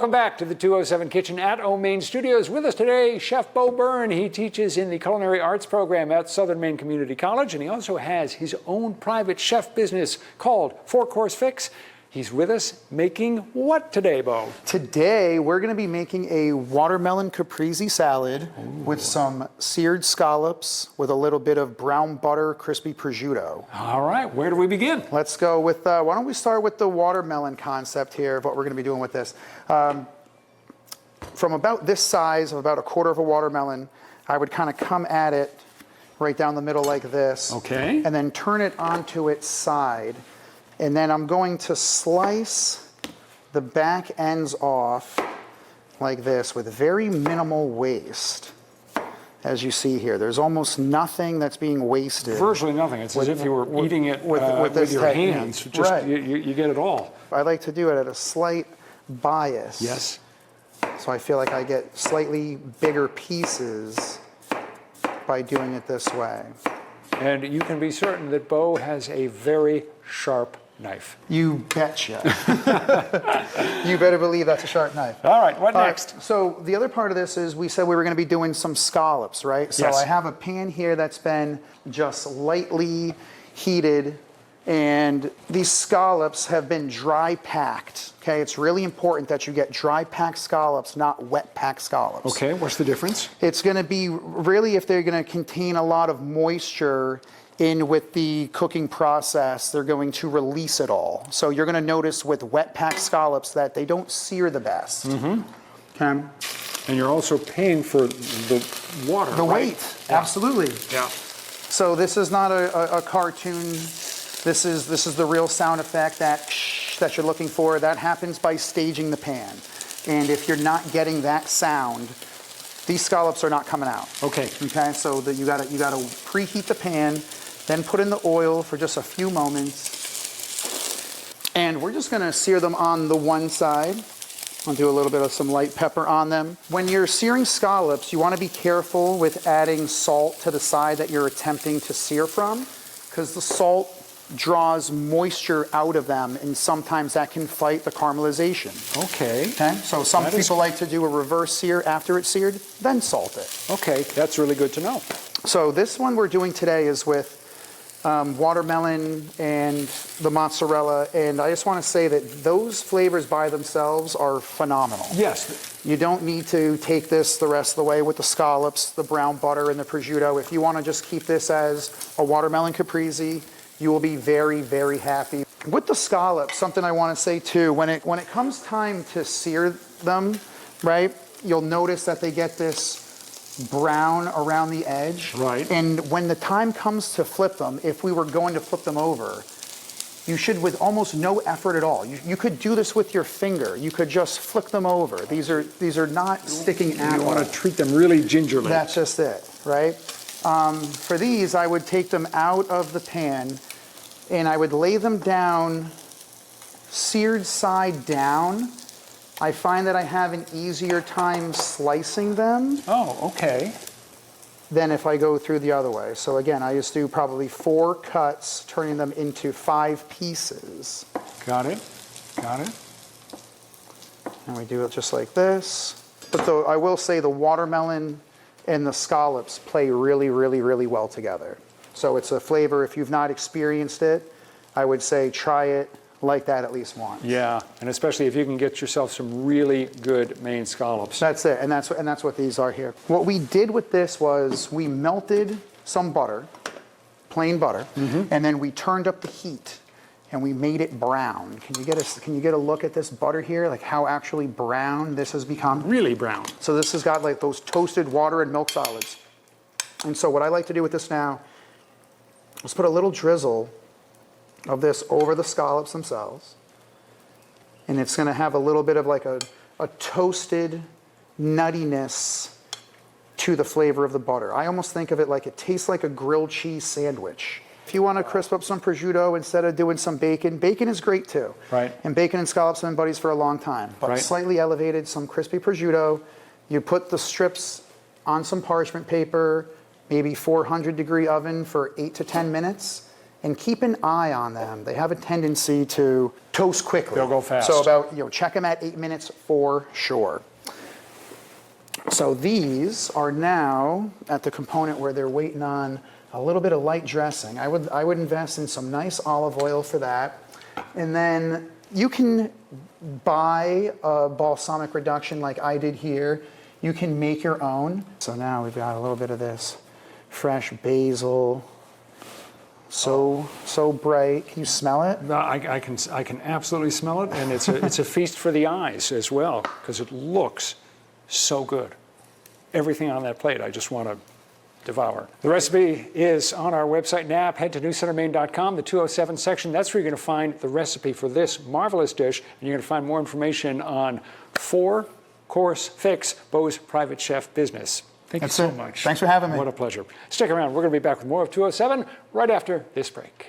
Welcome back to the 207 Kitchen at Main Studios. With us today, Chef Bo Byrne. He teaches in the Culinary Arts program at Southern Maine Community College, and he also has his own private chef business called 4-Course Fix. He's with us making what today, Bo? Today, we're going to be making a watermelon caprese salad with some seared scallops with a little bit of brown butter crispy prosciutto. All right, where do we begin? Let's go with, why don't we start with the watermelon concept here of what we're going to be doing with this. From about this size of about a quarter of a watermelon, I would kind of come at it right down the middle like this. Okay. And then turn it onto its side. And then I'm going to slice the back ends off like this with very minimal waste. As you see here, there's almost nothing that's being wasted. Virtually nothing. It's as if you were eating it with your hands. Just, right. You get it all. I like to do it at a slight bias. Yes. So I feel like I get slightly bigger pieces by doing it this way. And you can be certain that Bo has a very sharp knife. You betcha. You better believe that's a sharp knife. All right, what next? So the other part of this is we said we were going to be doing some scallops, right? So yes. I have a pan here that's been just lightly heated, and these scallops have been dry packed. Okay, it's really important that you get dry packed scallops, not wet packed scallops. Okay, what's the difference? It's going to be really if they're going to contain a lot of moisture in with the cooking process, they're going to release it all. So you're going to notice with wet packed scallops that they don't sear the best. Mm-hmm. Okay. And you're also paying for the water, the right? weight, yeah. Absolutely. Yeah. So this is not a cartoon. This is the real sound effect that you're looking for. That happens by staging the pan. And if you're not getting that sound, these scallops are not coming out. Okay. Okay. So you gotta preheat the pan. Then put in the oil for just a few moments. And we're just gonna sear them on the one side. I'll do a little bit of some light pepper on them. When you're searing scallops, you wanna be careful with adding salt to the side that you're attempting to sear from, because the salt draws moisture out of them, and sometimes that can fight the caramelization. Okay. Okay, so some people like to do a reverse sear after it's seared, then salt it. Okay, that's really good to know. So this one we're doing today is with watermelon and the mozzarella, and I just want to say that those flavors by themselves are phenomenal. Yes. You don't need to take this the rest of the way with the scallops, the brown butter, and the prosciutto. If you want to just keep this as a watermelon caprese, you will be very, very happy. With the scallops, something I want to say too, when it comes time to sear them, right, you'll notice that they get this brown around the edge. Right. And when the time comes to flip them, if we were going to flip them over, you should, with almost no effort at all, you could do this with your finger. You could just flick them over. These are not sticking at all. You want to treat them really gingerly. That's just it, right? For these, I would take them out of the pan and I would lay them down seared side down. I find that I have an easier time slicing them. Oh, okay. Than if I go through the other way. So again, I just do probably 4 cuts, turning them into 5 pieces. Got it. Got it. And we do it just like this. But I will say the watermelon and the scallops play really, really, really well together. So it's a flavor, if you've not experienced it, I would say try it like that at least once. Yeah, and especially if you can get yourself some really good Maine scallops. That's it, and that's what these are here. What we did with this was we melted some butter, plain butter, and then we turned up the heat and we made it brown. Can you get a look at this butter here, like how actually brown this has become? Really brown. So this has got like those toasted water and milk solids. And so what I like to do with this now is put a little drizzle of this over the scallops themselves. And it's gonna have a little bit of like a toasted nuttiness to the flavor of the butter. I almost think of it like it tastes like a grilled cheese sandwich. If you wanna crisp up some prosciutto instead of doing some bacon, bacon is great too. Right. And bacon and scallops have been buddies for a long time. But slightly elevated, some crispy prosciutto. You put the strips on some parchment paper, maybe 400-degree oven for 8 to 10 minutes. and keep an eye on them. They have a tendency to toast quickly. They'll go fast. So about, check them at 8 minutes for sure. So these are now at the component where they're waiting on a little bit of light dressing. I would invest in some nice olive oil for that. And then you can buy a balsamic reduction like I did here. You can make your own. So now we've got a little bit of this fresh basil. So bright. Can you smell it? No, I can absolutely smell it, and it's a feast for the eyes as well, because it looks so good. Everything on that plate, I just want to devour. The recipe is on our website now. Head to newcentermaine.com, the 207 section. That's where you're going to find the recipe for this marvelous dish, and you're going to find more information on 4-course fix, Bo's private chef business. Thank you so much. Thanks for having me. What a pleasure. Stick around. We're going to be back with more of 207 right after this break.